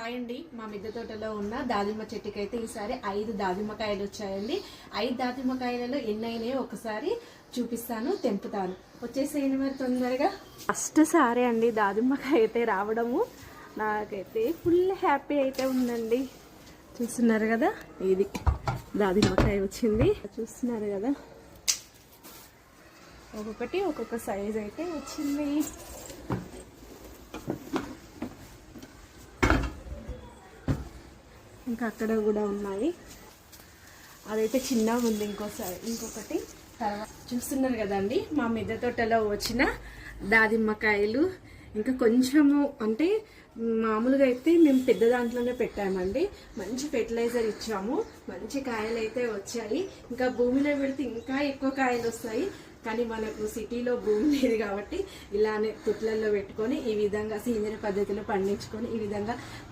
Hi అండి, మా మిద్దె తోటలో ఉన్న దానిమ్మ చెట్టుకి అయితే ఈసారి 5 దానిమ్మకాయలు వచ్చాయండి. 5 దానిమ్మకాయలలో ఎన్ని అయినాయో ఒకసారి చూపిస్తాను, తెంపుతాను. వచ్చేసేయండి మరి తొందరగా. ఫస్ట్ సారి అండి దానిమ్మకాయ అయితే రావడము. నాకైతే ఫుల్ హ్యాపీ అయితే ఉందండి. చూస్తున్నారు కదా, ఇది దానిమ్మకాయ వచ్చింది. చూస్తున్నారు కదా, ఒక్కొక్కటి ఒక్కొక్క సైజ్ అయితే వచ్చింది. ఇంకా అక్కడ కూడా ఉన్నాయి. అదైతే చిన్నగా ఉంది. ఇంకొకటి తర్వాత చూస్తున్నారు కదండి, మా మిద్దె తోటలో వచ్చిన దానిమ్మకాయలు. ఇంకా కొంచెము అంటే మామూలుగా అయితే మేము పెద్ద దాంట్లోనే పెట్టామండి. మంచి ఫెర్టిలైజర్ ఇచ్చాము, మంచి కాయలు అయితే వచ్చాయి. ఇంకా భూమిలో పెడితే ఇంకా ఎక్కువ కాయలు వస్తాయి. కానీ మనకు సిటీలో భూమి లేదు కాబట్టి ఇలానే తొట్లల్లో పెట్టుకొని ఈ విధంగా సేంద్రియ పద్ధతిలో పండించుకొని ఈ విధంగా